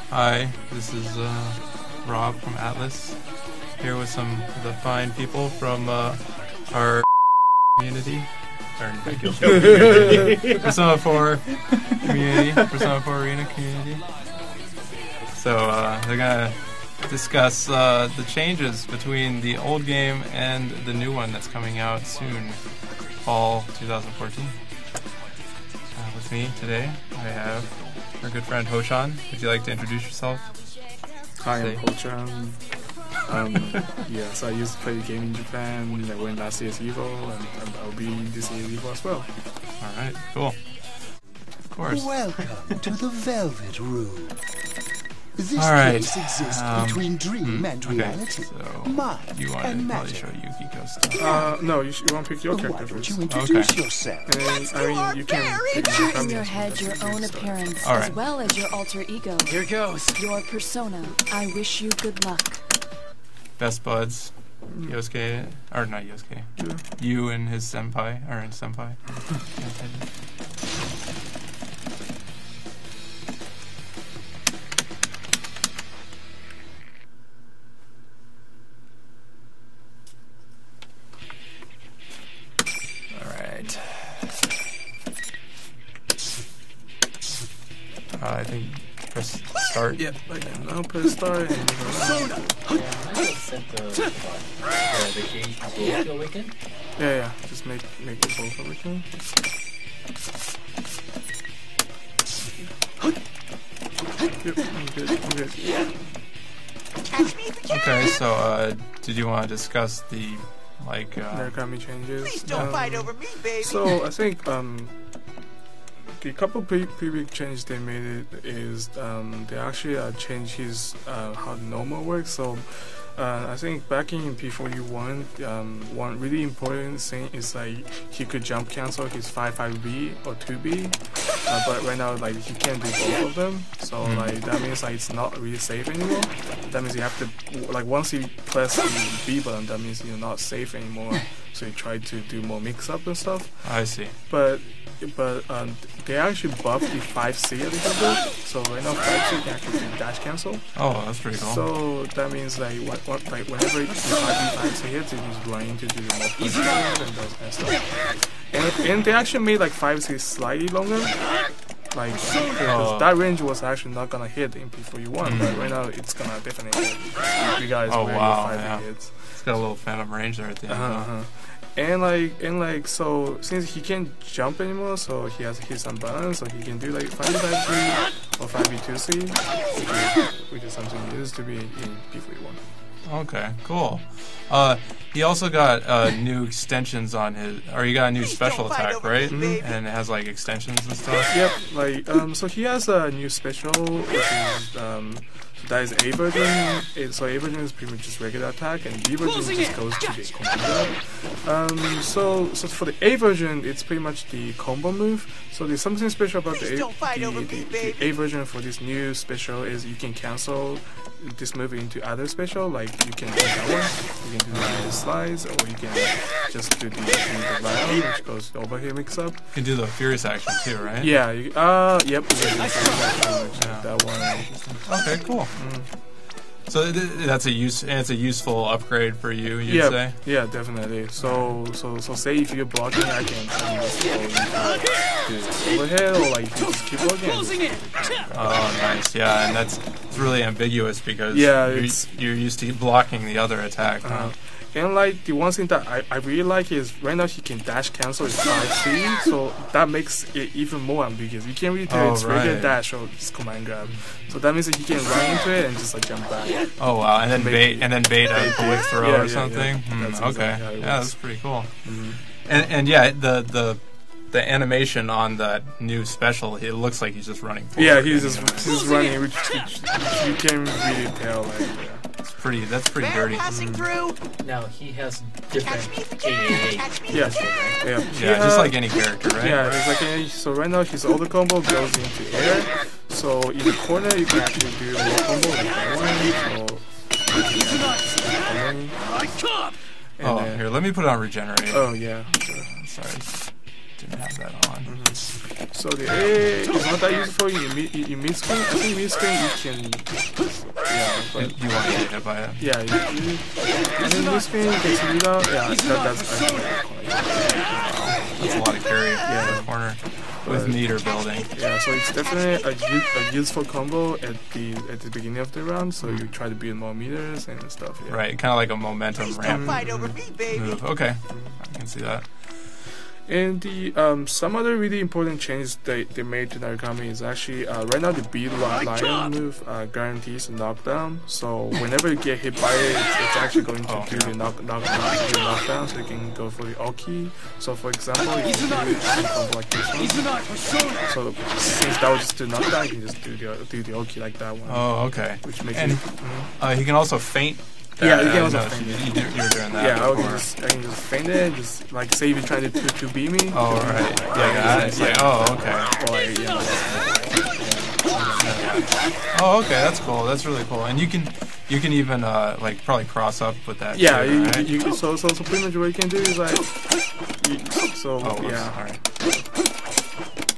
Hi, this is Rob from Atlas, here with some of the fine people from our community. Persona 4 community, Persona 4 Arena community. So they're gonna discuss the changes between the old game and the new one that's coming out soon, fall 2014. With me today, I have our good friend Hoshan. Would you like to introduce yourself? Hi, I'm Hoshan. Yes, I used to play game in Japan. I went last year's EVO, and I'll be this year's EVO as well. Alright, cool. Of course. Welcome to the Velvet Room. This Alright. place exists between dream and reality. So Mind you want and to probably magic. show Yukiko stuff. No, you want to pick your Why character don't first. you introduce Okay. yourself? And you can pick Picture in Narukami your as head well. your own appearance All as right. well as your alter ego. Here goes. Your persona. I wish you good luck. Best buds. Yosuke, or not Yosuke. You and his senpai, or his senpai. Alright. I think press start. Yep, right now press start and Set the cage both to awaken. yeah, just make it both everything. Yep, I'm good. Okay, so did you want to discuss the Narukami changes. Please don't fight over me, baby. So I think the couple pretty big changes they made it is they actually changed his how the normal works. So I think back in P41, one really important thing is like he could jump cancel his 5-5B or 2B, but right now like he can't do both of them. So like that means like it's not really safe anymore. That means you have to like once you press the B button, that means you're not safe anymore. So you try to do more mix up and stuff. I see. But they actually buffed the 5C a little bit. So right now 5C can actually do dash cancel. Oh, that's pretty cool. So that means like whenever the 5C hits, it is running to do the multiple and those kind of stuff. And they actually made like 5C slightly longer. Like because that range was actually not gonna hit in P41, but right now it's gonna definitely hit. If you guys where wow, 5C yeah. hits. It's got a little phantom range there at the end. And so since he can't jump anymore, so he has his unbalance, so he can do like 5v5C or 5v2C, which is something he used to be in P41. Okay, cool. He also got new extensions on his, or he got a new special attack, right? And it has like extensions and stuff. Yep, like so he has a new special, which is that is A version. So A version is pretty much just regular attack, and B version just goes to the commander. So for the A version, it's pretty much the combo move. So there's something special about the A version for this new special is you can cancel this move into other special. Like you can do that one, you can do the slides, or you can just do the round, which goes over here mix up. You can do the furious action too, right? Yeah. Yep. That one. Okay, cool. So that's it's a useful upgrade for you, you'd say? Yeah, definitely. So say if you're blocking, I can just go into overhead, or like you just keep blocking. Oh, nice. Yeah, and it's really ambiguous because you're used to blocking the other attack. Huh? And like the one thing that I really like is right now he can dash cancel his 5C, so that makes it even more ambiguous. You can't really tell it's regular dash or it's command grab. So that means that he can run into it and just like jump back. Oh wow! And then bait a quick throw or something. That's Okay, exactly yeah, that's pretty cool. And yeah, the animation on that new special, it looks like he's just running forward. Yeah, he's running, which you can really tell. Like, that's pretty dirty. Passing through. Now he has different AAA. Yeah, just like any character, right? Yeah, it's like so right now his other combo goes into air. So in the corner you can actually do more combo like that one. Oh, here, let me put on regenerate. Oh yeah. Sorry. didn't have that on. So the A is not that useful in mid screen. I think mid screen you can. Yeah, but You want to get hit by it? yeah, and then mid screen you can see it out. Yeah, that's actually. That's a lot of carry in the corner with meter building. Yeah, so it's definitely a useful combo at the beginning of the round. So you try to build more meters and stuff. Yeah. Right, kind of like a momentum Please ramp don't fight over me, baby. move. Okay, I can see that. And the some other really important changes they made to Narukami is actually right now the beat lion move guarantees a knockdown. So whenever you get hit by it, it's actually going to do the knockdown. So you can go for the Oki. So for example, you can do something like this one. So since that was just do knockdown, you can just do the Oki like that one. Oh, okay. Which makes And it. he can also feint. Yeah, you can also no, feint it. You were doing that. Yeah, before. I can just feint it. Just like say if you're trying to beat me. Oh, right. Yeah. Oh, okay. Or like, Oh, okay. That's cool. That's really cool. And you can even like probably cross up with that. Yeah, too, right? you so pretty much what you can do is like, All right.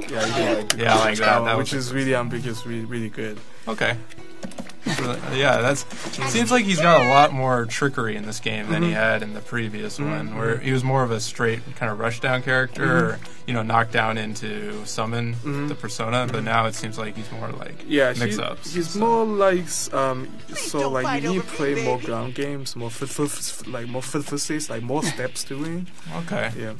Yeah, you can like, Yeah, like that. That which was is really ambiguous, really good. Okay. Yeah, that's. Seems like he's got a lot more trickery in this game than he had in the previous one, where he was more of a straight kind of rushdown character, or knock down into summon the persona. But now it seems like he's more like mix-ups. He's more like so like you need to play more ground games, more footsies, like more steps to win. Okay. Yeah.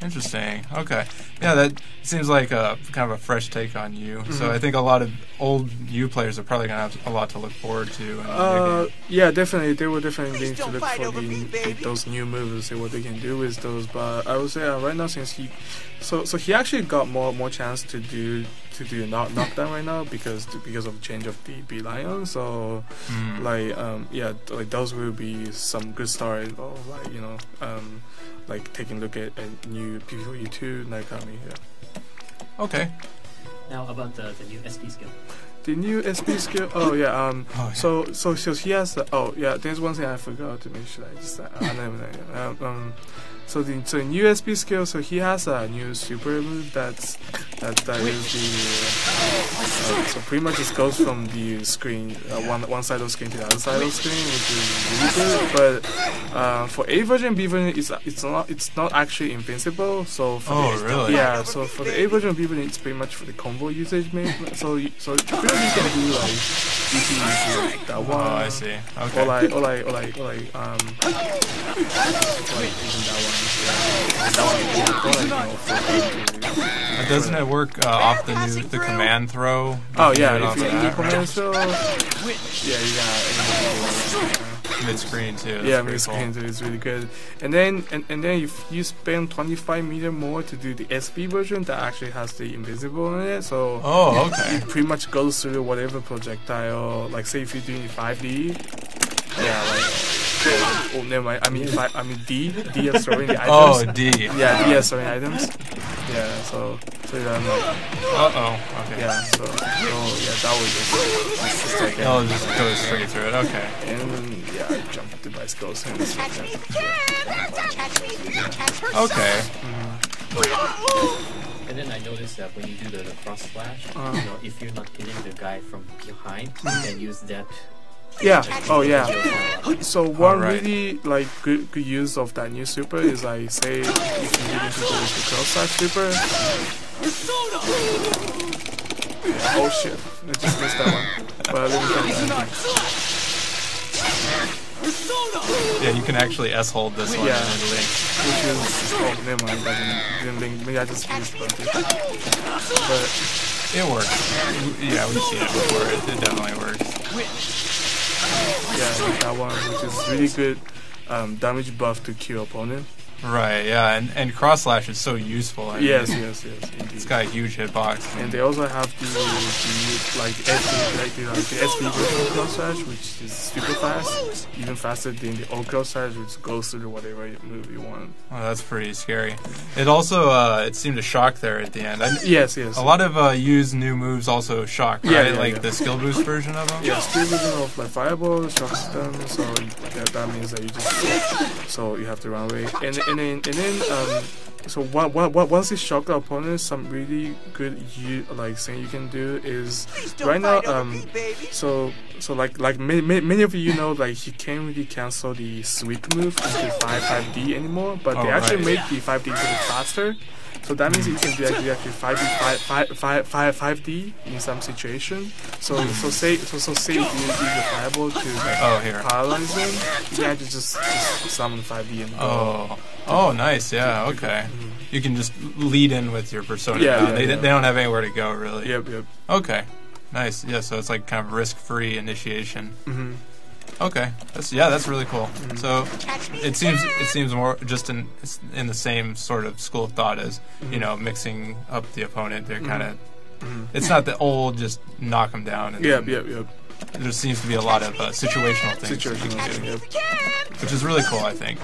Interesting. Okay. Yeah, that seems like a kind of a fresh take on Yu. So I think a lot of old Yu players are probably going to have a lot to look forward to. In the game. Yeah, definitely. They will definitely need to look for those new moves, see what they can do with those. But I would say right now, since he actually got more chance to do knockdown right now because of the change of the B Lion. So like those will be some good start of like taking a look at new PvE2 Narukami. Yeah. Okay. Now about the new SP skill. The new SP skill. Oh yeah. So he has the. Oh yeah. There's one thing I forgot to make sure I just. So the new SP skill. So he has a new super move that is the. So pretty much it goes from the screen, one side of the screen to the other side of the screen, which is really good. But for A version, B version, it's not actually invincible. So for really? Yeah. So for the A version, B version, it's pretty much for the combo usage. So pretty much you can do like DP that one. Oh, I see. Okay. Or like even that one. Doesn't it work off the command throw? Oh yeah, if you you command throw. Yeah, you got mid screen too. Yeah, mid screen too is really good. And then if you spend 25 meter more to do the SP version, that actually has the invisible in it. So it pretty much goes through whatever projectile. Like say if you're doing 5D, yeah, like. Oh, never mind. I mean D as throwing the items. Oh, D. Yeah, D as throwing items. Yeah, so I'm like. Okay. Yeah, so yeah, that was just I'll just go straight through it. Okay. And yeah, jump device goes in. Okay. And then I noticed that when you do the cross slash, if you're not hitting the guy from behind, you can use that. Yeah. Oh yeah. So one really like good use of that new super is like say if you need to go with the cross slash super. Yeah, oh shit! I just missed that one. But let me try that. Yeah, you can actually S-hold this one and then link. Which is never mind. Didn't link. Maybe I just used it. But it works. Yeah, we've seen it before. It definitely works. Yeah, that one, which is really good damage buff to kill opponent. Right, yeah, and cross slash is so useful. I mean, yes, indeed. It's got a huge hitbox. And they also have the SP version of cross slash, which is super fast, even faster than the old cross slash, which goes through whatever move you want. Oh, that's pretty scary. It also it seemed to shock there at the end. Yes. A lot of Yu's new moves also shock, right? Yeah, the skill boost version of them. Yeah, skill version of like fireball, shock stun. So that means that you just you have to run away. And so once you shock the opponent, some really good thing you can do is right now so like many of you know, like he can't really cancel the sweep move into 5D anymore, but they actually make the 5D a bit faster. So that means you can do actually 5D in some situation. So say you're liable to paralyze them, you can actually just summon 5D and go. Oh, nice. Yeah. Okay. You can just lead in with your persona. They don't have anywhere to go really. Yep. Okay. Nice. Yeah. So it's like kind of risk-free initiation. Okay. That's really cool. So it seems more just in the same sort of school of thought as mixing up the opponent. They're kind of it's not the old just knock them down. And Yep. There seems to be a lot of situational things you can do, which is really cool. I think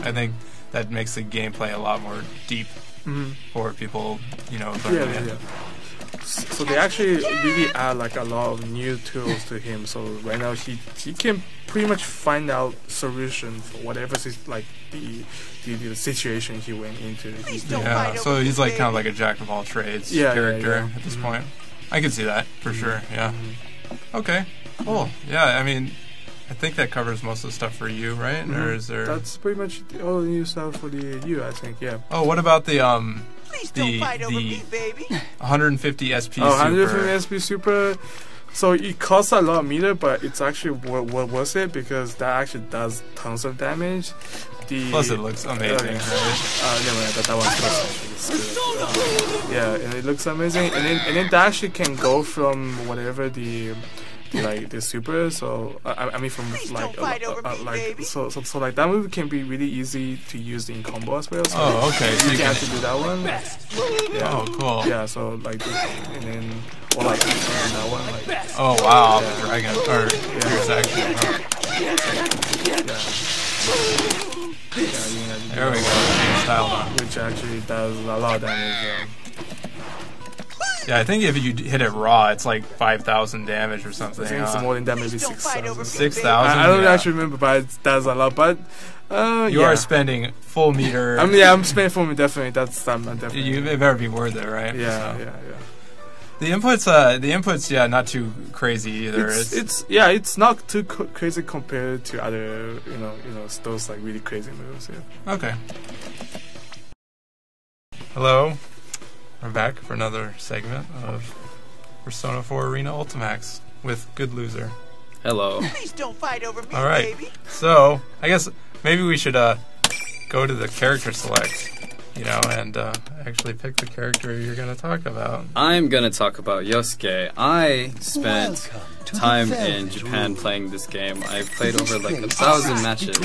that makes the gameplay a lot more deep for people. Learning it. So they actually really add like a lot of new tools to him. So right now he can pretty much find out solution for whatever the situation he went into. So he's like kind of like a jack of all trades character at this point. I can see that for sure. Yeah. Okay. Cool. Yeah. I mean, I think that covers most of the stuff for you, right? Or is there? That's pretty much all the new stuff for the you. I think. Yeah. Oh, what about the 150 SP Super. 150 SP Super. So it costs a lot of meter, but it's actually worth it because that actually does tons of damage. Plus it looks amazing. That one's good. Yeah, and it looks amazing. And then that actually can go from whatever the super. So I mean from like that move can be really easy to use in combo as well. So So you can actually do that one. Yeah. Oh, cool. Yeah, so like and then or like that one like. Oh wow, Dragon or Fierce Action. There we go. Change style now. Which actually does a lot of damage. Yeah, I think if you hit it raw, it's like 5,000 damage or something. I think it's more than that, maybe 6,000. 6,000? I don't actually remember, but it does a lot. But you are spending full meter. I'm spending full meter, definitely. Definitely. It better be worth it, right? Yeah. The inputs, not too crazy either. It's not too crazy compared to other, those like really crazy moves. Yeah. Okay. Hello. We're back for another segment of Persona 4 Arena Ultimax with Good Loser. Hello. Please don't fight over me, all right. Baby. So, I guess maybe we should go to the character select, and actually pick the character you're going to talk about. I'm going to talk about Yosuke. I spent time in Japan playing this game. I've played over like 1,000 matches.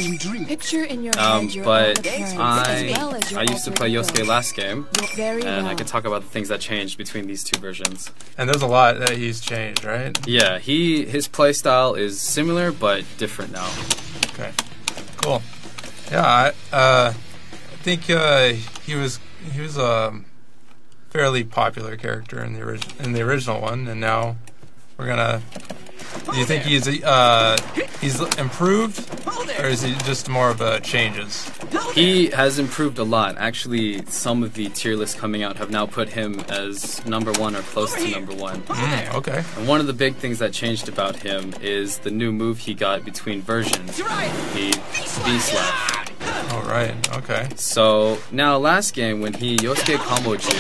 Picture in your head your but parents, I used to play Yosuke last game, Very and well. I could talk about the things that changed between these two versions. And there's a lot that he's changed, right? Yeah, his playstyle is similar but different now. Okay, cool. Yeah, I think he was a fairly popular character in the original one, and now we're gonna. Do you think he's improved, or is he just more of a changes? He has improved a lot. Actually, some of the tier lists coming out have now put him as #1 or close to #1. Okay. And one of the big things that changed about him is the new move he got between versions. The V-Slash. Oh, right. Okay. So, now last game, when Yosuke comboed you,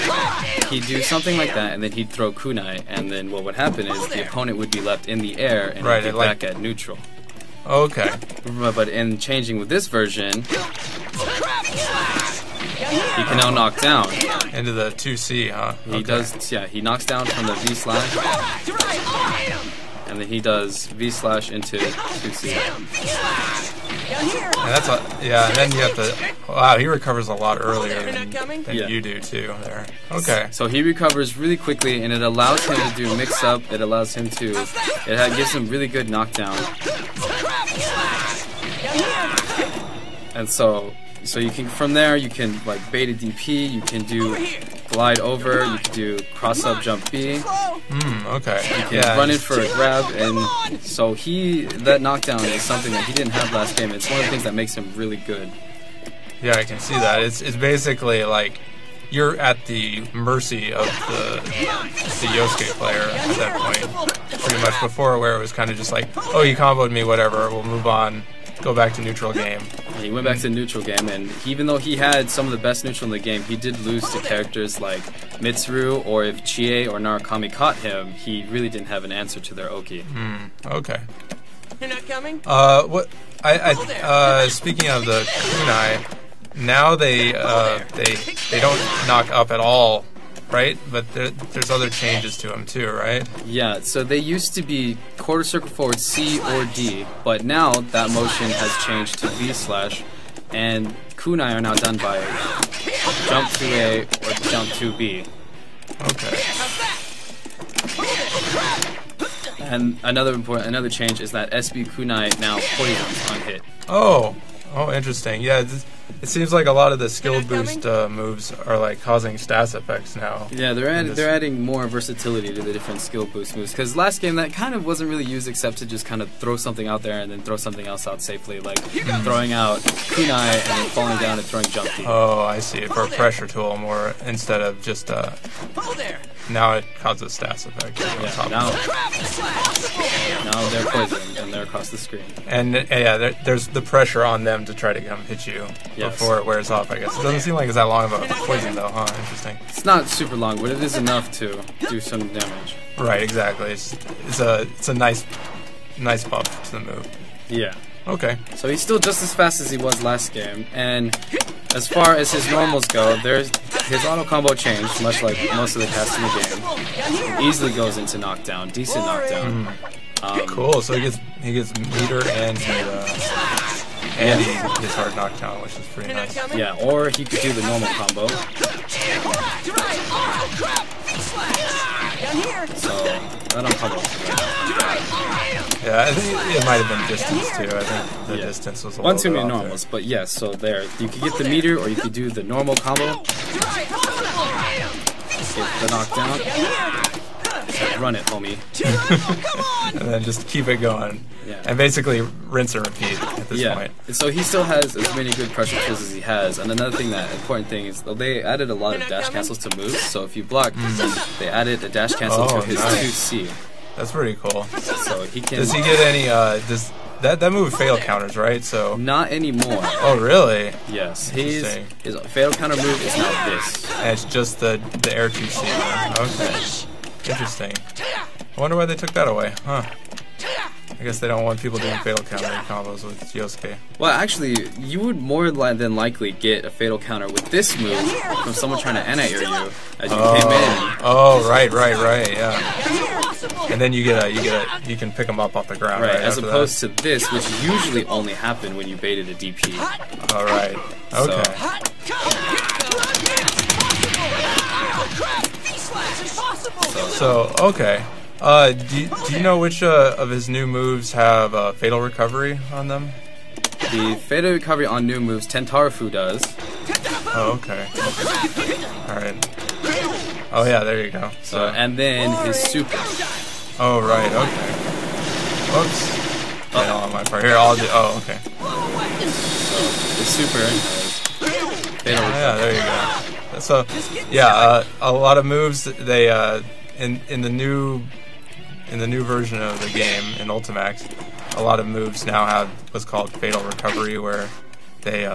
he'd do something like that, and then he'd throw kunai, and then what would happen is the opponent would be left in the air, and he'd get back at neutral. Okay. But in changing with this version, he can now knock down. Into the 2C, huh? He does, yeah, he knocks down from the V-Slash, and then he does V-Slash into 2C. And and then you have to. Wow, he recovers a lot earlier than you do too. There. Okay. So he recovers really quickly, and it allows him to do mix-up. It allows him to. It gives him really good knockdown. And so you can from there you can like bait a DP. You can do glide over. You can do cross-up jump B. Okay. You can run in for a grab, and so that knockdown is something that he didn't have last game. It's one of the things that makes him really good. Yeah, I can see that. It's basically like you're at the mercy of the Yosuke player at that point. Pretty much before, where it was kind of just like, oh, he comboed me, whatever, we'll move on, go back to neutral game. He went back to neutral game, and even though he had some of the best neutral in the game, he did lose to characters like Mitsuru, or if Chie or Narukami caught him, he really didn't have an answer to their Oki. Okay. You're not coming? What? Speaking of the kunai, now they don't knock up at all, right? But there's other changes to them too, right? Yeah, so they used to be quarter circle forward C or D, but now that motion has changed to V slash, and kunai are now done by jump to A or jump to B. Okay. And another change is that SB kunai now poisons on hit. Oh, interesting. Yeah, it seems like a lot of the skill boost moves are like causing stats effects now. Yeah, they're adding more versatility to the different skill boost moves. Because last game that kind of wasn't really used except to just kind of throw something out there and then throw something else out safely, like throwing out kunai and then falling down and throwing jump D. Oh, I see. For a pressure tool more instead of just now it causes stats effect. Yeah, now they're poisoned and they're across the screen. And there's the pressure on them to try to come hit you before it wears off, I guess. It doesn't seem like it's that long of a poison though, huh? Interesting. It's not super long, but it is enough to do some damage. Right, exactly. It's a nice buff to the move. Yeah. Okay. So he's still just as fast as he was last game, and as far as his normals go, his auto combo changed, much like most of the casts in the game. It easily goes into knockdown, decent knockdown. Cool. So he gets meter and he gets hard knockdown, which is pretty nice. Yeah, or he could do the normal combo. So I don't combo. Yeah, I think it might have been distance too. I think the distance was a one little too bit many off normals, but yes. So there, you could get the meter, or you could do the normal combo. Get the knockdown. Run it, homie. And then just keep it going. Yeah. And basically rinse and repeat at this point. So he still has as many good pressure tools as he has. And another important thing is they added a lot of dash cancels to moves. So if you block, they added a dash cancel to his 2C. That's pretty cool. So he can. Does he get any? That move fatal counters, right? So not anymore. Oh, really? Yes. His fatal counter move is now this. And it's just the air 2C. Okay. Interesting. I wonder why they took that away, huh? I guess they don't want people doing fatal counter combos with Yosuke. Well, actually, you would more than likely get a fatal counter with this move from someone trying to anti-air you as you came in. Oh, right, yeah. And then you can pick them up off the ground. Right, as opposed to this, which usually only happened when you baited a DP. All right. Okay. So okay. Do you know which of his new moves have fatal recovery on them? The fatal recovery on new moves, Tentarufu does. Oh, okay. Alright. Oh yeah, there you go. So and then his super. Oh right, okay. Whoops. Fatal on my part. Here, I'll do. Oh, okay. So the super has fatal recovery. Yeah, there you go. So yeah, a lot of moves they in the new version of the game in Ultimax, a lot of moves now have what's called fatal recovery, where they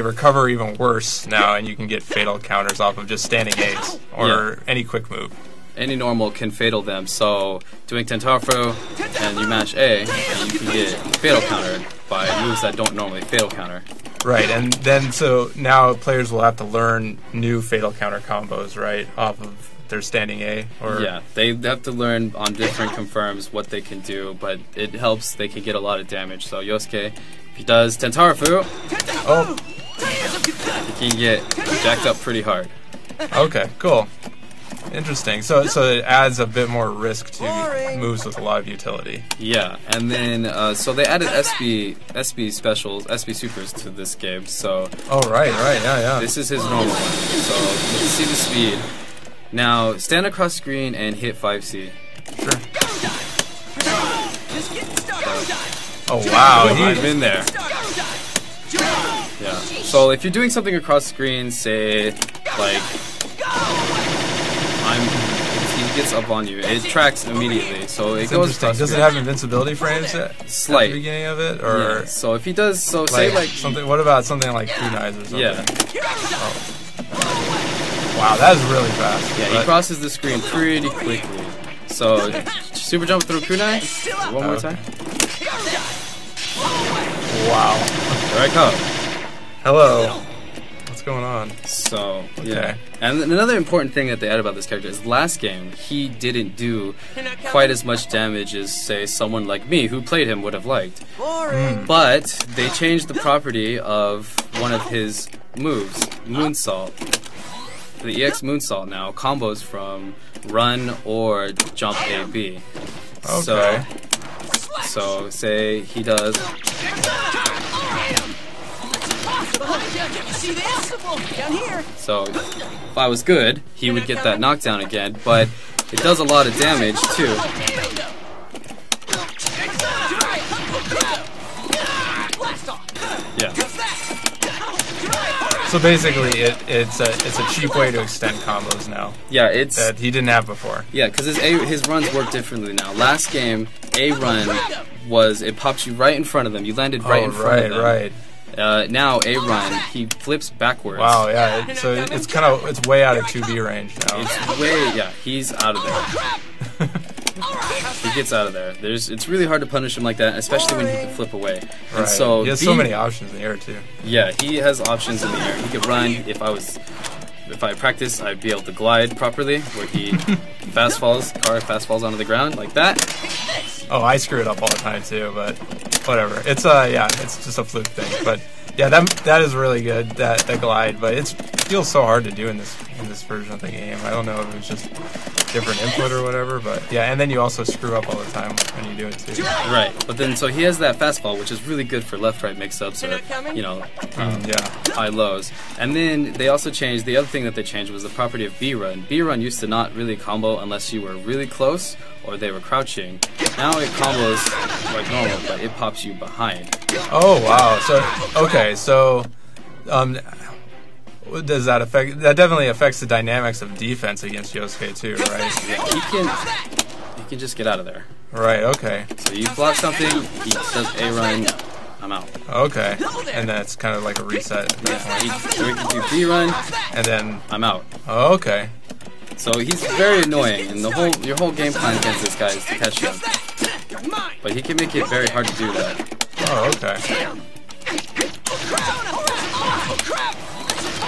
recover even worse now, and you can get fatal counters off of just standing A's or any quick move. Any normal can fatal them, so doing Tentarufu and you mash A, and you can get fatal countered by moves that don't normally fatal counter. Right, and then so now players will have to learn new fatal counter combos, right, off of their standing A? Or yeah, they have to learn on different confirms what they can do, but it helps. They can get a lot of damage. So Yosuke, if he does Tentarufu, he can get jacked up pretty hard. Okay, cool. Interesting. So it adds a bit more risk to moves with a lot of utility. Yeah, and then so they added SB specials, SB supers to this game. So right, yeah. This is his normal one. So you can see the speed. Now stand across screen and hit 5C. Sure. Oh wow, I've been there. Yeah. So if you're doing something across screen, say like he gets up on you, it tracks immediately. So it goes across. Does it have invincibility frames at Slight. the beginning of it, or yeah. So if he does, so like, say like something. What about something like kunais or something? Yeah. Oh. Wow, that is really fast. Yeah, he crosses the screen pretty quickly. So super jump through kunai. One more time. Wow. There I come. Hello. What's going on? So, yeah. Okay. And another important thing that they added about this character is last game, he didn't do quite as much damage as, say, someone like me who played him would have liked. But they changed the property of one of his moves, Moonsault. The EX Moonsault now combos from run or jump A-B. Okay. So say he does... So, if I was good, he would get that knockdown again, but it does a lot of damage too. Yeah. So basically, it's a cheap way to extend combos now. Yeah, it's that he didn't have before. Yeah, because his runs work differently now. Last game, A run was it pops you right in front of them. You landed right in front of them. Right. Now A run, he flips backwards. Wow, yeah. So it's way out of 2B range now. It's way he's out of there. He gets out of there. It's really hard to punish him like that, especially when he can flip away. And so he has so many options in the air too. Yeah, he has options in the air. He could run. If I practiced, I'd be able to glide properly, where he fast falls onto the ground like that. Oh, I screw it up all the time too, but whatever. It's it's just a fluke thing. But yeah, that is really good, that glide, but it feels so hard to do in this version of the game. I don't know if it's just different input or whatever, but yeah, and then you also screw up all the time when you do it too. Right, but then so he has that fastball, which is really good for left-right mix-ups or high lows. And then they also changed, the other thing that they changed was the property of B-run. B-run used to not really combo unless you were really close or they were crouching. Now it combos like normal, but it pops you behind. Oh wow! So does that affect? That definitely affects the dynamics of defense against Yosuke too, right? Yeah, he can just get out of there. Right. Okay. So you block something, he does A run, I'm out. Okay. And that's kind of like a reset. Yeah. He can do B run, and then I'm out. Oh, okay. So he's very annoying, and your whole game plan against this guy is to catch him. But he can make it very hard to do that. Oh, okay.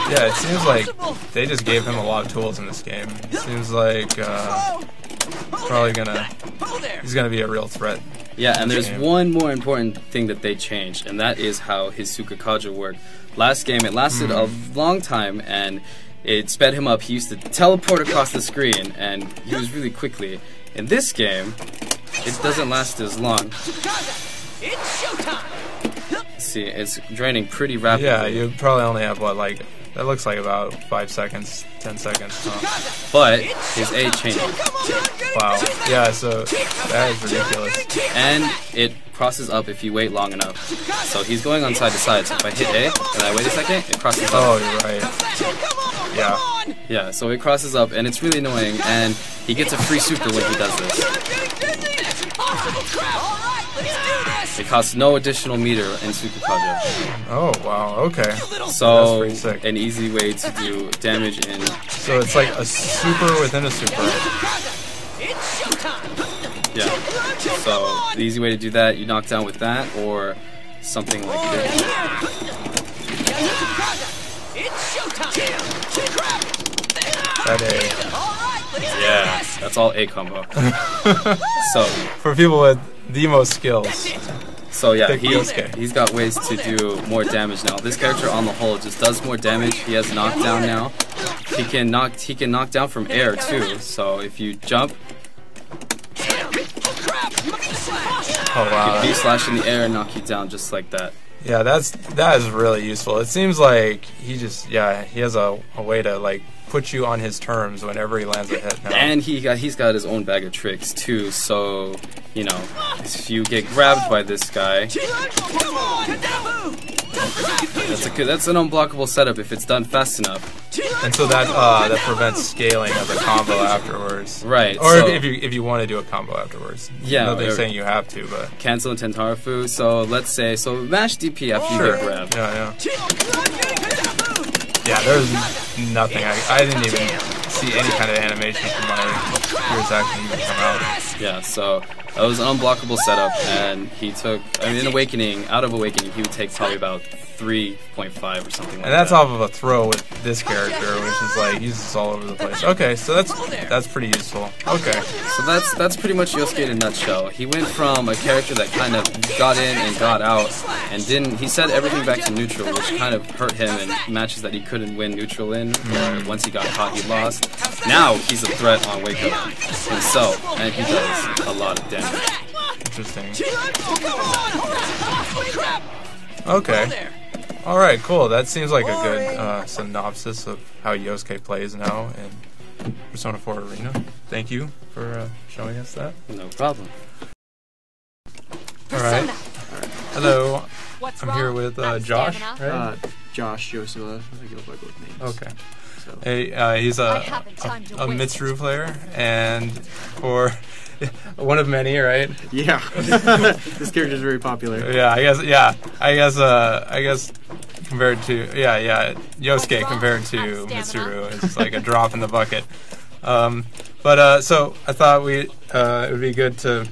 Yeah, it seems like they just gave him a lot of tools in this game. It seems like he's gonna be a real threat. Yeah, and there's one more important thing that they changed, and that is how his Tsukakaja worked. Last game, it lasted a long time, and it sped him up. He used to teleport across the screen, and he was really quickly. In this game, it doesn't last as long. See, it's draining pretty rapidly. Yeah, you probably only have that looks like about 5 seconds, 10 seconds. Huh? But his A changes. Wow. Yeah, so that is ridiculous. And it crosses up if you wait long enough. So he's going on side to side. So if I hit A and I wait a second, it crosses up. Oh, you're right. Yeah. Yeah, so it crosses up, and it's really annoying, and he gets a free super when he does this. It costs no additional meter in Tsukakaja. Oh, wow, okay. So, that's pretty sick. An easy way to do damage in... So it's like a super within a super. Yeah. So, the easy way to do that, you knock down with that, or something like this. That A. Yeah, that's all A combo. So for people with the most skills. So yeah, he's got ways to do more damage now. This character on the whole just does more damage. He has knockdown now. He can knock down from air too. So if you jump, oh wow, he can B-slash in the air and knock you down just like that. Yeah, that is really useful. It seems like he has a way to like put you on his terms whenever he lands a hit now. And he's got his own bag of tricks too. So you know, if you get grabbed by this guy, that's an unblockable setup if it's done fast enough. And so that prevents scaling of the combo afterwards. Right. Or so, if you want to do a combo afterwards. Yeah. No, they're saying you have to, but cancel and Tentarafu. So let's say mash DP after you get grabbed. Yeah. Yeah, there's nothing. I didn't even see any kind of animation from my Fierce Action even come out. Yeah, so that was an unblockable setup, and he took, in Awakening, out of Awakening, he would take probably about 3.5 or something like that. And that's off of a throw with this character, which is like, he's just all over the place. Okay, so that's pretty useful. Okay. So that's pretty much Yosuke in a nutshell. He went from a character that kind of got in and got out, and he set everything back to neutral, which kind of hurt him in matches that he couldn't win neutral in, or once he got caught, he lost. Now he's a threat on Wake Up himself, and he does a lot of damage. Interesting. Okay. Alright, cool. That seems like a good synopsis of how Yosuke plays now in Persona 4 Arena. Thank you for showing us that. No problem. Alright. Hello. I'm here with Josh, right? Josh, Jyosua. I go by both names. Okay. So. Hey, he's a Mitsuru player, and for one of many, right? Yeah. This character is very popular. Yeah, I guess compared to Yosuke compared to Mitsuru is like a drop in the bucket. So I thought it would be good to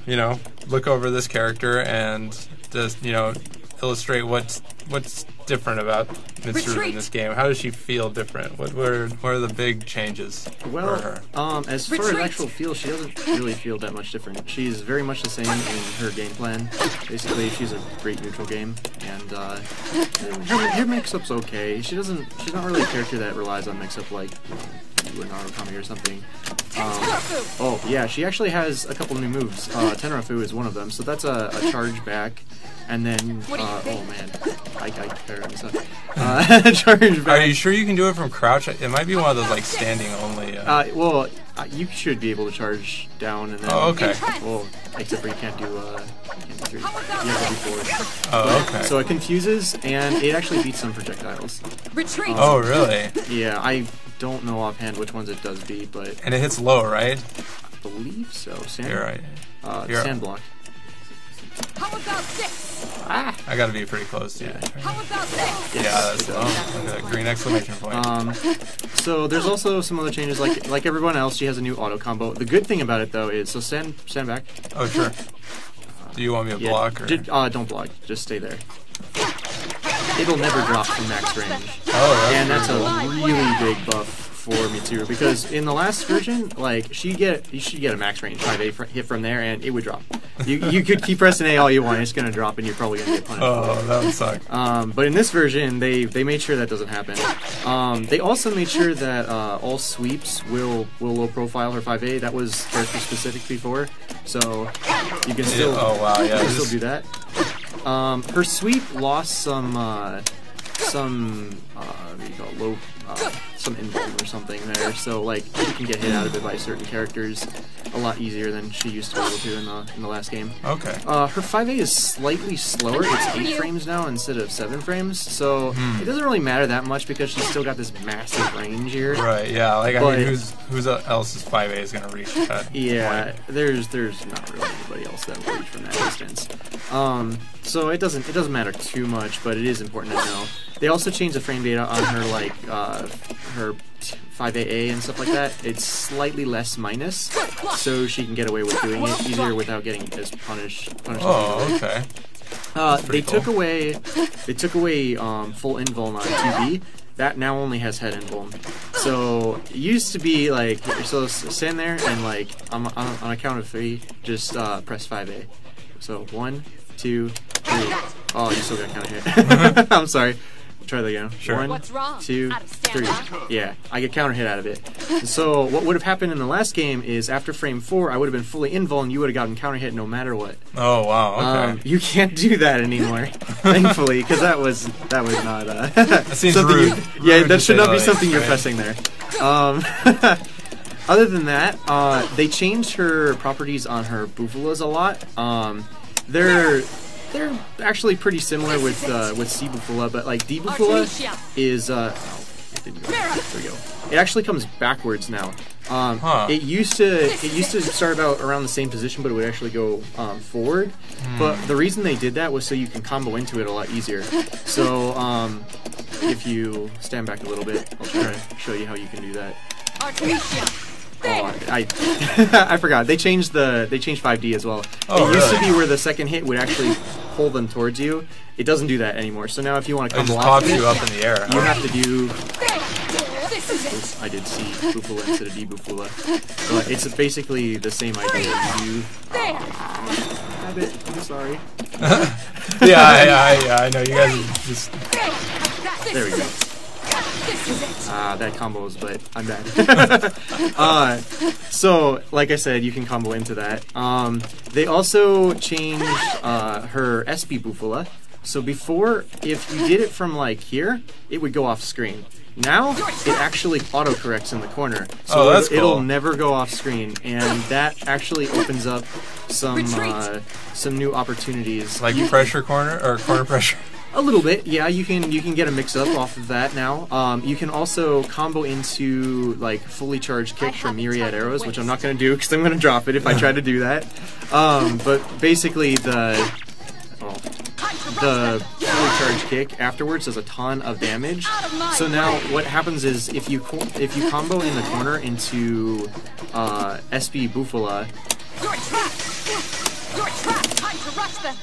look over this character and just illustrate what's different about Mitsuru in this game. How does she feel different? What are the big changes for her? As far as actual feel, she doesn't really feel that much different. She's very much the same in her game plan. Basically, she's a great neutral game, and her mix-up's okay. She's not really a character that relies on mix-up like Yu Narukami or something. She actually has a couple new moves. Tentarafu is one of them, so that's a charge back. And then, I prepared myself. Charge back. Are you sure you can do it from crouch? It might be one of those like standing only. You should be able to charge down and then. Oh, okay. Well, except for you can't do 3. You have to do 4. Oh, okay. So it confuses and it actually beats some projectiles. Retreat. Oh, really? Yeah, I don't know offhand which ones it does beat, but. And it hits low, right? I believe so. You're right. Sand block. How about this? I gotta be pretty close to you. How about this? Yeah, that's low. Look at that green exclamation point. So there's also some other changes, like everyone else. She has a new auto combo. The good thing about it though is stand back. Oh sure. Do you want me to block or? Don't block. Just stay there. It'll never drop from max range. Oh, and that's a really big buff for Mitsuru, because in the last version, like you should get a max range 5A hit from there, and it would drop. You could keep pressing A all you want, it's gonna drop, and you're probably gonna get punished. Oh, that would suck. But in this version, they made sure that doesn't happen. They also made sure that all sweeps will low profile her 5A. That was character specific before, so you can still still do that. Her sweep lost some some invuln or something there, so like she can get hit out of it by certain characters a lot easier than she used to be able to in the last game. Okay. Her 5A is slightly slower. It's 8 frames now instead of 7 frames, so it doesn't really matter that much because she's still got this massive range here. Right. Yeah. Like I mean, who's else's 5A is gonna reach that? Yeah. Point? There's not really anybody else that will reach from that distance. So it doesn't matter too much, but it is important to know. They also changed the frame data on her, like her 5AA and stuff like that. It's slightly less minus, so she can get away with doing it easier without getting as punished. Oh, okay. They took away full invuln on 2B. That now only has head invuln. So it used to be like, so stand there and like on a count of 3, just press 5A. So 1, 2, 3. Oh, you still got kind of hit. I'm sorry. Try that again. Sure. 1, What's wrong? 2, Out of 3. stamina? Yeah, I get counter hit out of it. So what would have happened in the last game is after frame 4, I would have been fully invul and you would have gotten counter hit no matter what. Oh wow. Okay. You can't do that anymore, thankfully, because that was not. That seems something rude. Yeah, Rude that to should say not be like, something you're right? pressing there. Other than that, they changed her properties on her Bufulas a lot. They're actually pretty similar with C Bufula, but like D Bufula is it didn't go. There we go. It actually comes backwards now. It used to start about around the same position, but it would actually go forward. But the reason they did that was so you can combo into it a lot easier. So if you stand back a little bit, I'll try to show you how you can do that. Oh, I forgot. They changed 5D as well. Oh, it used to really? be where the second hit would actually pull them towards you. It doesn't do that anymore. So now if you want to It combo just off pops of it, you up in the air. you have to do. This is it. I did C Bufula instead of D Bufula, but it's basically the same idea. You have it. I'm sorry. Yeah, I know. You guys are just. There we go. This is it. That combos, but I'm bad. So, like I said, you can combo into that. They also changed her SP Bufula. So before, if you did it from like here, it would go off screen. Now, it actually auto-corrects in the corner. So Oh, that's it'll cool. never go off screen, and that actually opens up some new opportunities. Like pressure corner or corner pressure. A little bit, yeah. You can get a mix-up off of that now. You can also combo into like fully charged kick from Myriad Arrows, which I'm not going to do because I'm going to drop it if I try to do that. But basically, the fully charged kick afterwards does a ton of damage. So now what happens is if you combo in the corner into SP Bufula. You're trapped. You're trapped. Time to rush them.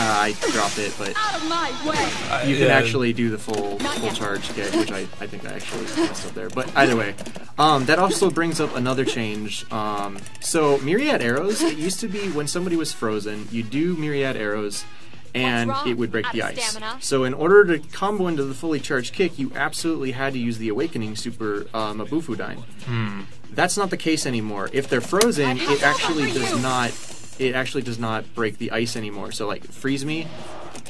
I dropped it, but Out of my way. you can actually do the full charge kick, which I think I actually messed up there. But either way, that also brings up another change. So Myriad Arrows, it used to be when somebody was frozen, you do Myriad Arrows, and it would break the ice. So in order to combo into the fully charged kick, you absolutely had to use the Awakening Super Mabufudyne. That's not the case anymore. If they're frozen, it actually does not. It actually does not break the ice anymore. So like freeze me.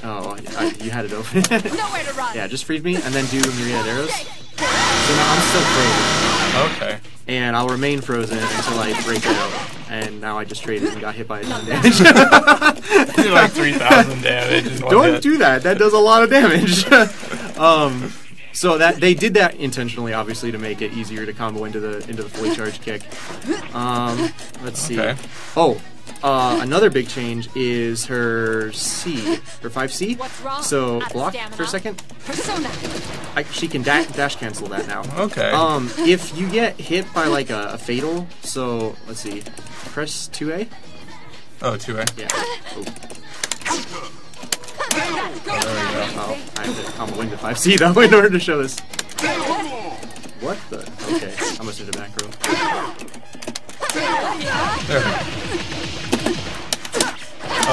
Oh, you had it open. Nowhere to run. Yeah, just freeze me and then do Myriad Arrows. So now I'm still frozen. Okay. And I'll remain frozen until I break it out. And now I just traded and got hit by a ton of damage. You do like 3,000 damage. In one Don't hit. do that. That does a lot of damage. So that they did that intentionally, obviously, to make it easier to combo into the fully charged kick. Let's see. Okay. Oh, another big change is her 5C. What's wrong? So Out of block stamina. for a second. Persona. She can dash cancel that now. Okay. If you get hit by like a fatal, so let's see, press 2A. Oh, 2A. Yeah. Oh. There we go. Oh, I have to combo into 5C though in order to show this. What the? Okay, I must hit a back row. There.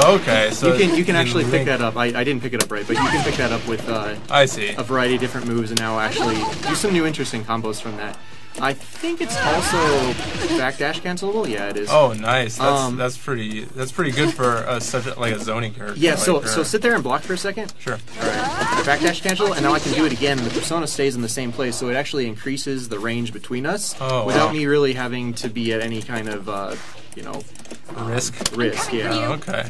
Okay, so You can actually pick link- that up. I didn't pick it up right, but you can pick that up with I see. a variety of different moves, and now actually do some new interesting combos from that. I think it's also backdash cancelable. Yeah, it is. Oh, nice. That's pretty good for such a zoning character. Yeah. like So her. sit there and block for a second. Sure. All right. Backdash cancel, and now I can do it again. The persona stays in the same place, so it actually increases the range between us without me really having to be at any kind of Risk. Yeah. Oh, okay.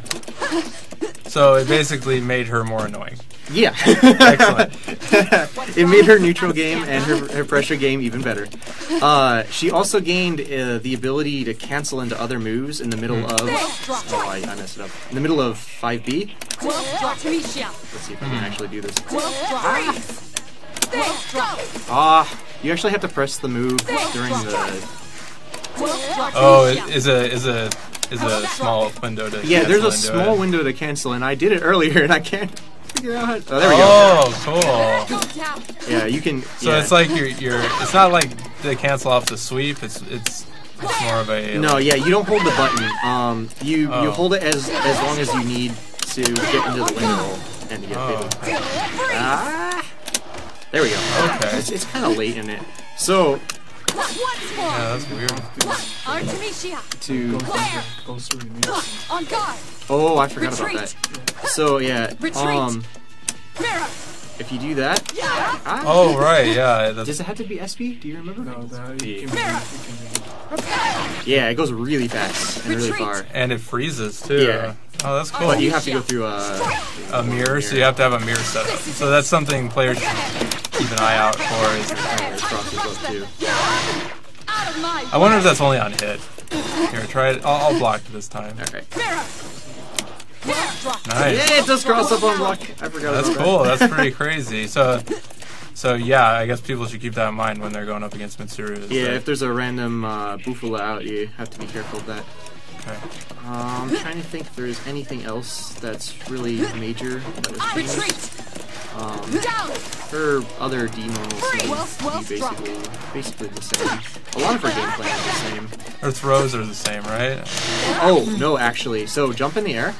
So it basically made her more annoying. Yeah. Excellent. It made her neutral game and her pressure game even better. She also gained the ability to cancel into other moves in the middle of. Oh, I messed it up. In the middle of 5B. Let's see if I can actually do this. You actually have to press the move during the. Oh, is a small window to. Yeah, there's a cancel into small it. window to cancel, and I did it earlier, and I can't figure out how. Oh, there we go. Oh, cool. Yeah, you can. So it's like you're. It's not like they cancel off the sweep. It's more of a. No, yeah, you don't hold the button. You hold it as long as you need to get into the window. and to get fatal. There we go. Okay. It's kind of late in it. So, Yeah, that's weird. Artemisia. to... Goes through immediately. On guard. Oh, I forgot about Retreat. that. So, yeah, Retreat. Mirror. if you do that... Oh, right, yeah. That's, Does it have to be SP? Do you remember? No, that Yeah. you can Yeah, it goes really fast and really far. and it freezes, too. Yeah. Oh, that's cool. But you have to go through A mirror, so you have to have a mirror set up. So that's something players should keep an eye out for. Is crosses up too. Out of my I wonder if that's only on hit. Here, try it. I'll block it this time. Okay. Nice. Yeah, it does cross up on block. I forgot That's about cool. That's pretty crazy. So yeah, I guess people should keep that in mind when they're going up against Mitsuru. that. Yeah, if there's a random Bufula out, you have to be careful of that. Okay. I'm trying to think if there's anything else that's really major that has changed. retreat. Down. Her other D normal seems Well to be struck. basically the same. A lot of her gameplay is the same. Her throws are the same, right? Oh, no, actually. So, jump in the air.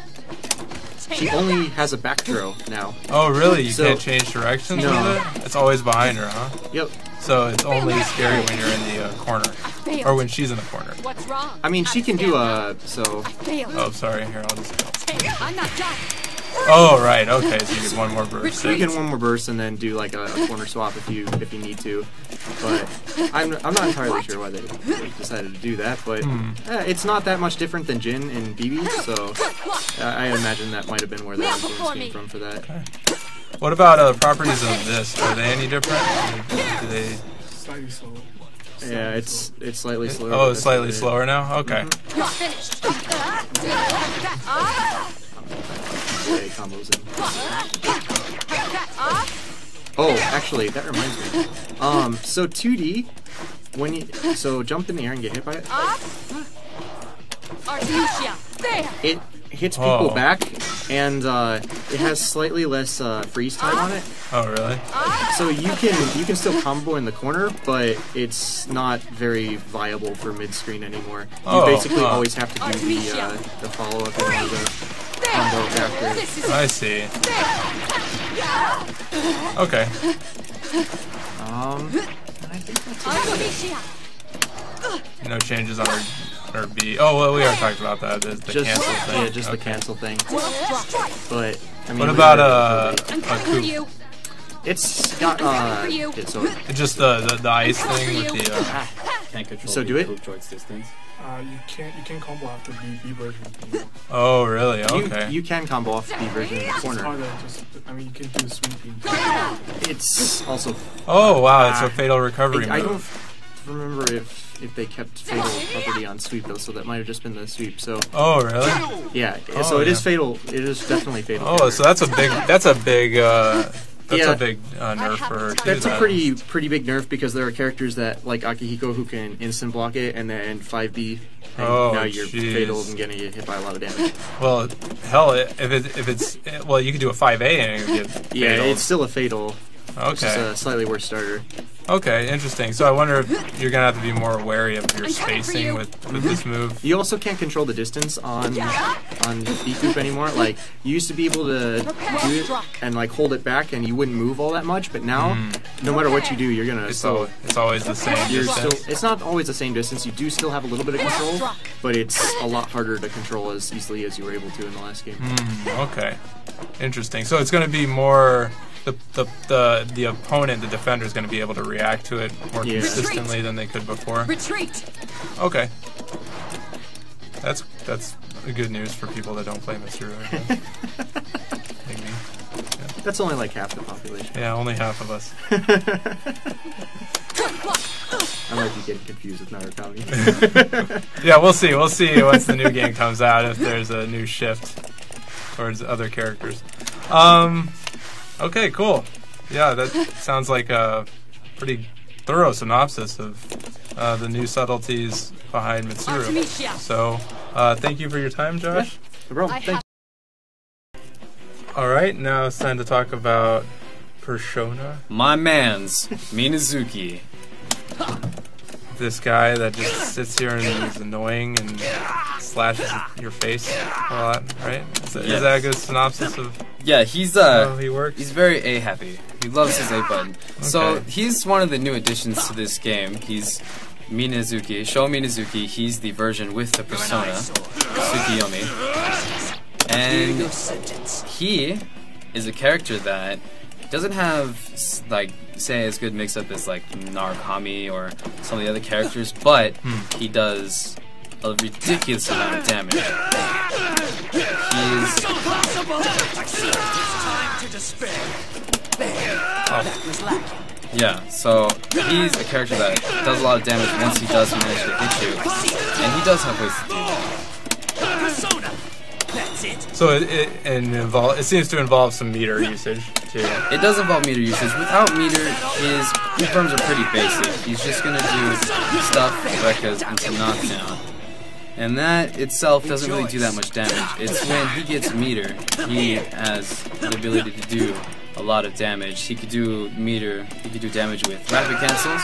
She only has a back throw now. Oh, really? You So- can't change directions No. with it? It's always behind her, huh? Yep. So it's only scary when you're in the corner. Or when she's in the corner. What's wrong? I mean, she can do so... Failed. Oh, sorry. Here, I'll just... I'm not done. Oh, right. Okay, so you get one more burst. You can one more burst and then do like a corner swap if you need to. But I'm not entirely sure why they decided to do that. But it's not that much different than Jin and BB, so I imagine that might have been where the influence came from for that. What about properties of this? Are they any different? Do they... slightly slower. Yeah, it's slightly slower. Oh, but it's that's slightly about it. slower now? Okay. You're finished. Play combos in. Oh, actually, that reminds me. So 2D, when you jump in the air and get hit by it, Artemisia. There. it hits people Oh. back, and it has slightly less freeze time on it. Oh, really? So you can still combo in the corner, but it's not very viable for mid screen anymore. You Oh, basically huh. always have to do the follow up in order to combo after. This is I see. Okay. I think that's it. Artemisia. No changes on her B. Oh, well, we already talked about that. The Just cancel thing. yeah, just the Okay. cancel thing. Strike. But I mean, What about I'm coming for Coop? you. It's got for you. so Just the ice thing with the. Can't control So the do it? improved choice distance. You can't combo after B version. Oh, really? Okay. you can combo off B version in the It's corner. harder. I mean, you can do sweeping. It's also Oh, wow, it's a fatal recovery I don't move. remember if they kept fatal property on sweep though, so that might have just been the sweep. So Oh, really? yeah, Oh, so it is yeah. fatal. It is definitely fatal. Oh, so that's a big Yeah. a big nerf for her too. That's a then. pretty big nerf because there are characters that like Akihiko who can instant block it and then 5B. And Oh, now you're jeez. fatal and getting hit by a lot of damage. Well, hell, if it's well, you could do a 5A and it would get Yeah, fatal. it's still a fatal. It's just Okay. a slightly worse starter. Okay, interesting. So I wonder if you're gonna have to be more wary of your I'm coming for spacing you. with this move. You also can't control the distance on B-Coop anymore. Like, you used to be able to do it and, like, hold it back and you wouldn't move all that much, but now, no matter what you do, you're gonna It's always the same you're distance. still, it's not always the same distance. You do still have a little bit of control, but it's a lot harder to control as easily as you were able to in the last game. Okay, interesting. So it's going to be more the opponent, the defender, is going to be able to react to it more Yeah. consistently than they could before. Retreat. Okay, that's good news for people that don't play Mitsuru. I guess. Like me. That's only like half the population. Yeah, only half of us. I might be getting confused with Narukami. Yeah, we'll see. We'll see once the new game comes out if there's a new shift towards other characters. Okay, cool. Yeah, that sounds like a pretty thorough synopsis of the new subtleties behind Mitsuru. Artemisia. So, thank you for your time, Josh. No problem. Thank All right, now it's time to talk about Persona. My man's Minazuki. this guy that just sits here and is annoying and slashes your face a lot, right? Is that a good synopsis of he's how he works? He's very A happy. He loves his A button. So he's one of the new additions to this game. He's Minazuki, Sho Minazuki. He's the version with the persona, Tsukiyomi. And he is a character that doesn't have, like, say as good mix-up as, like, Narukami or some of the other characters, but he does a ridiculous amount of damage. So he's a character that does a lot of damage once he does manage to hit you, and he does have ways to do that. So it seems to involve some meter usage too. It does involve meter usage. Without meter, his confirms are pretty basic. He's just gonna do stuff, Rekkas, into knockdown. And that itself doesn't really do that much damage. It's when he gets meter, he has the ability to do a lot of damage. He could do meter, he could do damage with rapid cancels.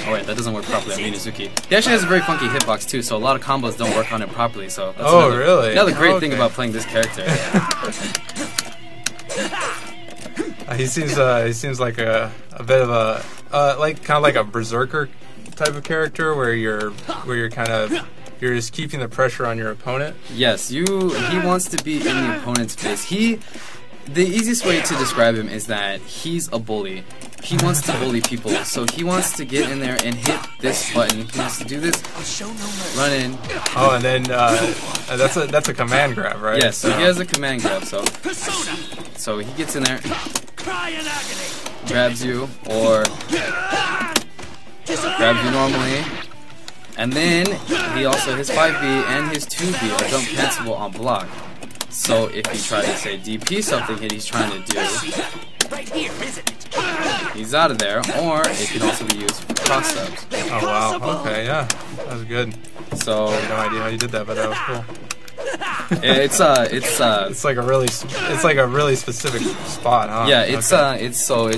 Oh wait, that doesn't work properly on Minazuki. He actually has a very funky hitbox too, so a lot of combos don't work on him properly, so that's another great thing about playing this character. He seems like a bit of a kind of like a berserker type of character where you're just keeping the pressure on your opponent. Yes, he wants to be in the opponent's face. The easiest way to describe him is that he's a bully. He wants to bully people, so he wants to get in there and hit this button. He wants to do this, run in. Oh, and then that's a command grab, right? Yes, so he has a command grab. So he gets in there, grabs you, or grabs you normally, and then he also his 5B and his 2B are jump cancelable on block. So if you try to say DP something he's trying to do, he's out of there, or it can also be used for cross subs. Oh wow, okay, yeah, that was good. So I have no idea how you did that, but that was cool. It's like a really specific spot, huh? Yeah, it's 5B, so you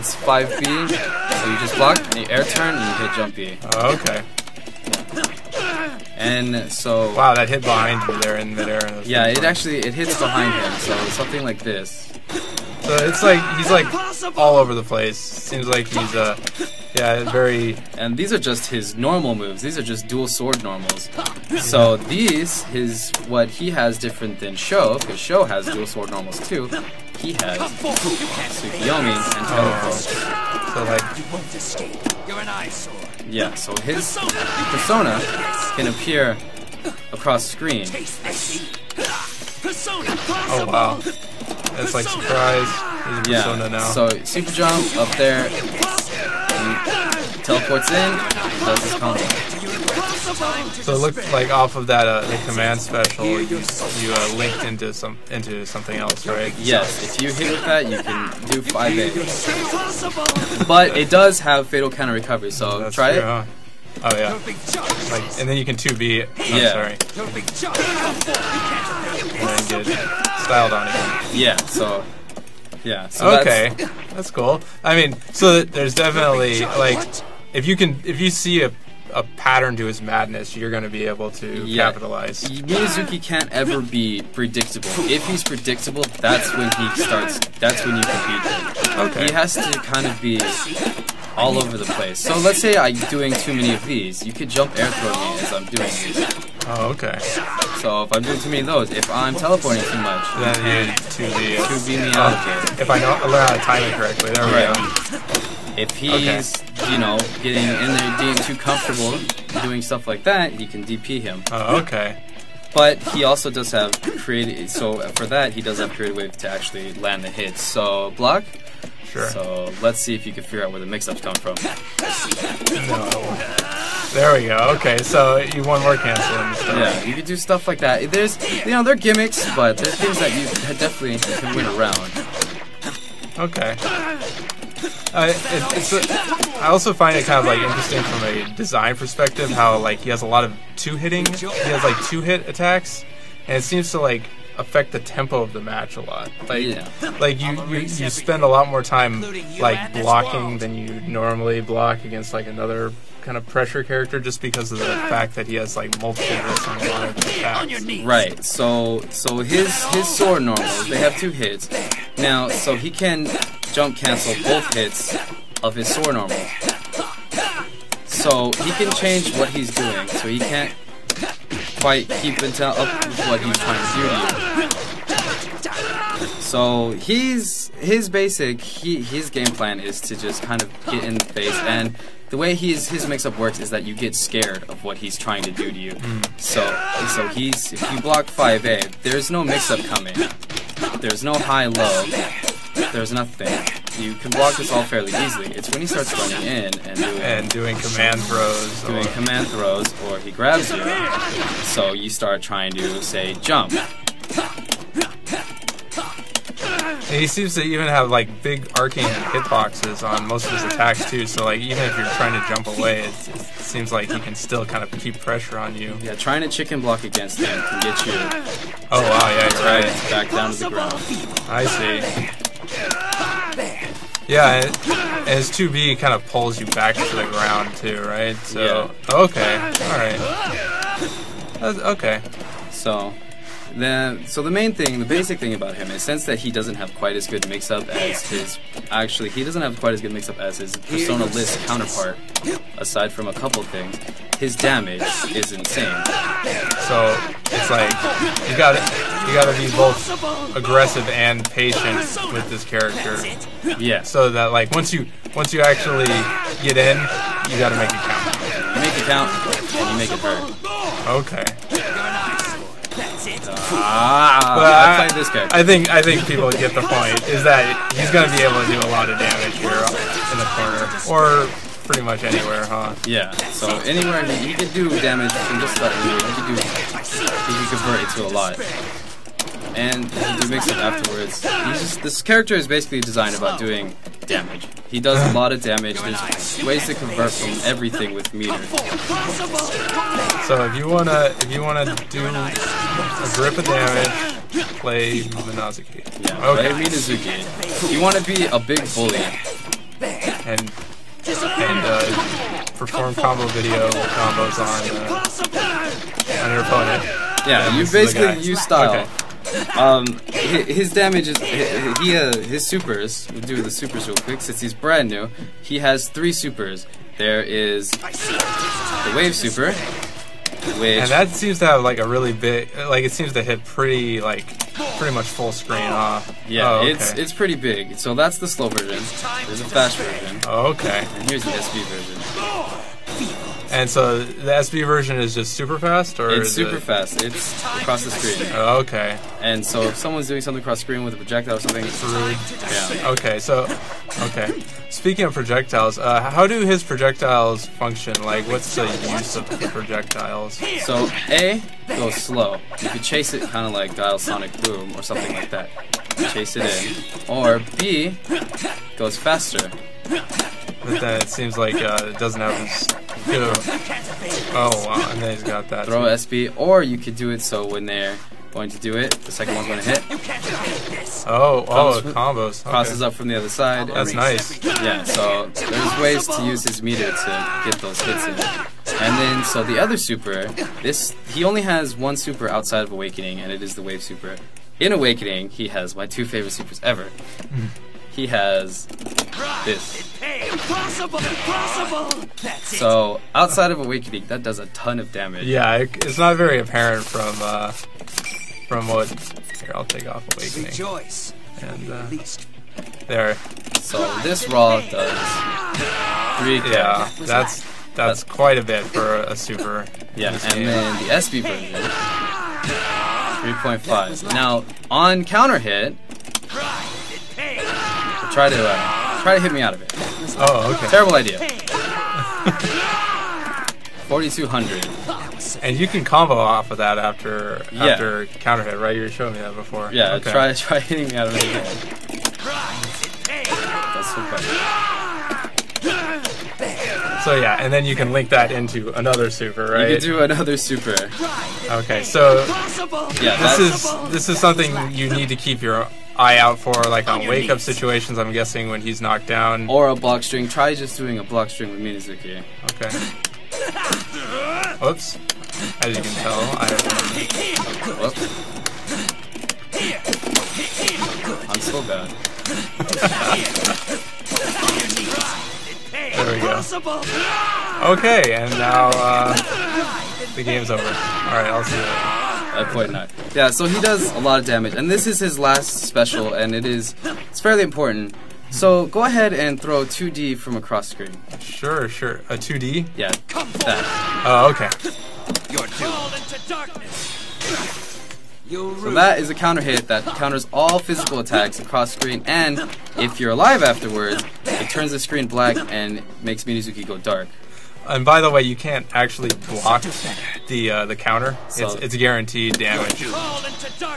just block and you air turn and you hit jump B. Oh, okay. And so wow, that hit behind you there in midair. Yeah, it hits behind him, so something like this. So it's like he's like all over the place. Seems like he's very. And these are just his normal moves. These are just dual sword normals. So what he has different than Sho, because Sho has dual sword normals too. He has Tsukiyomi and teleport. So like, you won't escape. You're an eyesore. Yeah, so his persona can appear across screen. Oh wow, that's like surprise. He's a persona now. So super jump up there, teleports in, does his combo. So it looked like off of that the command special, you linked into something else, right? Yes, if you hit with that, you can do 5A. But it does have fatal counter recovery, so try it. Huh? Oh yeah, and then you can 2B. Sorry. And then get styled on again. So okay, that's cool. I mean, so there's definitely like if you see a pattern to his madness, you're going to be able to capitalize. Minazuki can't ever be predictable. If he's predictable, that's when he starts. That's when you can beat him. Okay. He has to kind of be all over the place. So let's say I'm doing too many of these. You could jump air throw me as I'm doing these. Oh, okay. So if I'm doing too many of those, if I'm teleporting too much, then you 2B me out of it. If I learn how to time it correctly, there we go. If he's, getting in there, being too comfortable doing stuff like that, he can DP him. Oh, okay. But he also does have creative. So for that, he does have creative way to actually land the hits. So block. Sure. So let's see if you can figure out where the mix-ups come from. No. There we go. Okay, so you one more cancel and stuff. Yeah, you can do stuff like that. There's, they're gimmicks, but there's things that you definitely can win around. Okay. I also find it kind of like interesting from a design perspective how like he has a lot of two-hitting. He has like 2-hit attacks, and it seems to like affect the tempo of the match a lot. Like, Yeah. like you spend a lot more time like blocking than you normally block against like another kind of pressure character, just because of the fact that he has like multiple hits on a lot of attacks. Right. So his sword normals, they have 2 hits. Now, so he can jump cancel both hits of his sword normal. So he can change what he's doing. So he can't quite keep up with what he's trying to do to you. So his game plan is to just kind of get in the face, and the way his mix-up works is that you get scared of what he's trying to do to you. So if you block 5A, there's no mix-up coming. There's no high-low. There's nothing. You can block this all fairly easily. It's when he starts running in and doing command throws. Command throws, or he grabs you. So you start trying to, say, jump. And he seems to even have like big arcing hitboxes on most of his attacks too. So like even if you're trying to jump away, it seems like he can still kind of keep pressure on you. Yeah, trying to chicken block against him can get you. Oh wow, yeah, you're right. Back down to the ground. I see. Yeah, and his 2B kind of pulls you back to the ground too, right? So okay, all right, okay. So the main thing, the basic thing about him is, since that he doesn't have quite as good mix-up as his Persona List counterpart, aside from a couple things, his damage is insane. So it's like you gotta be both aggressive and patient with this character. Yeah. So that like once you actually get in, you gotta make it count. You make it count, and you make it hurt. Okay. I played this character. I think people get the point. Is that he's gonna be able to do a lot of damage here in the corner, or pretty much anywhere, huh? Yeah. So anywhere he can do damage from just about anywhere. He can convert it to a lot, and he can mix it afterwards. This character is basically designed about doing damage. He does a lot of damage. There's ways to convert from everything with meter. So if you wanna do a grip of damage, play Minazuki. Yeah, okay. Play Minazuki. You want to be a big bully and perform combo video combos on your opponent. Yeah, you basically use style. Okay. His damage is his supers. We'll do the supers real quick since he's brand new. He has 3 supers. There is the wave super, which, and that seems to have like a really big, like it seems to hit pretty much full screen, huh? Yeah, oh, okay. It's pretty big. So that's the slow version. There's a fast version. Oh, okay. And here's the SB version. And so the SB version is just super fast, or it's super fast. It's across the screen. Oh, okay. And so if someone's doing something across the screen with a projectile or something, it's rude. Yeah. Okay. So, okay. Speaking of projectiles, how do his projectiles function? Like, what's the use of the projectiles? So A goes slow. You could chase it kind of like Guile Sonic Boom or something like that. Chase it in. Or B goes faster. But then it seems like it doesn't have as good of... Oh, wow, and then he's got that. Throw SB, or you could do it so when they're going to do it, the second one's going to hit. Combos. Okay. Crosses up from the other side. That's nice. Yeah, so there's ways to use his meter to get those hits in. And then, so the other super, he only has 1 super outside of Awakening, and it is the Wave Super. In Awakening, he has my 2 favorite supers ever. He has this. So outside of Awakening, that does a ton of damage. Yeah, it's not very apparent from what. Here, I'll take off Awakening. And there. So this raw does 3K. Yeah, that's quite a bit for a super. Yeah, and then the SB version, 3.5. Now on counter hit. Try to hit me out of it. Oh, okay. Terrible idea. 4,200. And you can combo off of that after counter hit, right? You were showing me that before. Yeah, okay. Try hitting me out of it again. That's so funny. So yeah, and then you can link that into another super, right? You can do another super. Okay, so Yeah, this is something you need to keep your eye out for, like on wake-up situations, I'm guessing, when he's knocked down. Or a block string. Try just doing a block string with Minazuki. Okay. Whoops. As you can tell, Whoops. I'm so bad. There we go. Okay, and now the game's over. Alright, I'll see you later. At point 9. Yeah, so he does a lot of damage, and this is his last special, and it's fairly important. So go ahead and throw 2D from across screen. Sure. A 2D? Yeah, that. Oh, okay. So that is a counter hit that counters all physical attacks across screen, and if you're alive afterwards, it turns the screen black and makes Minazuki go dark. And by the way, you can't actually block the counter. So it's guaranteed damage.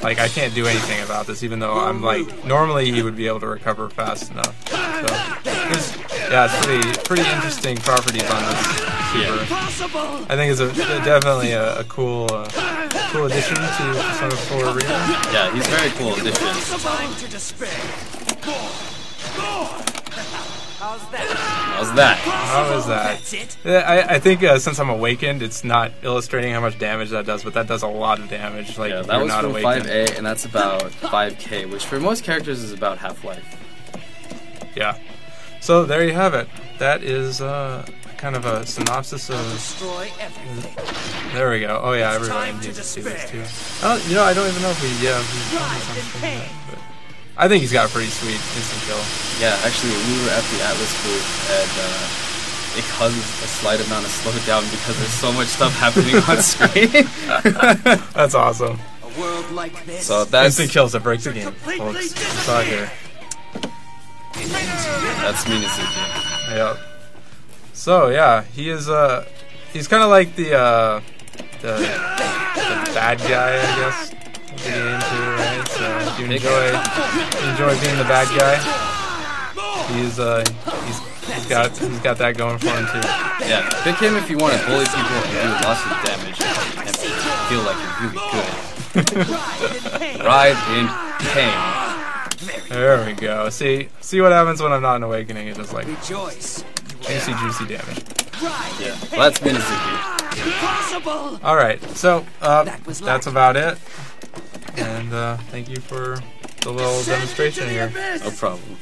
Like, I can't do anything about this, even though I'm like, normally he would be able to recover fast enough. So, it's pretty interesting properties on this super. I think it's definitely a cool addition to Persona 4 Arena. Yeah, he's a very cool addition. How's that? How is that? I think since I'm awakened, it's not illustrating how much damage that does, but that does a lot of damage. Like, Yeah, if that you're was not from awakened. 5A, and that's about 5K, which for most characters is about half-life. Yeah. So there you have it. That is kind of a synopsis of. There we go. Oh yeah, everybody needs to see this too. I don't even know if we found this on screen yet, but I think he's got a pretty sweet instant kill. Yeah, actually, we were at the Atlas booth, and it causes a slight amount of slowdown because there's so much stuff happening on screen. That's awesome. So that's Instant kills that break the game, folks. Saw it here. That's Minazuki. Yep. So yeah, he is he's kind of like the bad guy, I guess, of the game too, right? So if you enjoy being the bad guy, he's got that going for him too. Yeah, pick him if you want to bully people and do lots of damage and feel like you're really good. Ride in pain. There we go. See what happens when I'm not in Awakening? It's just like juicy damage. Yeah, well, that's Minazuki. Alright, so that's about it. And thank you for the little demonstration here. No problem.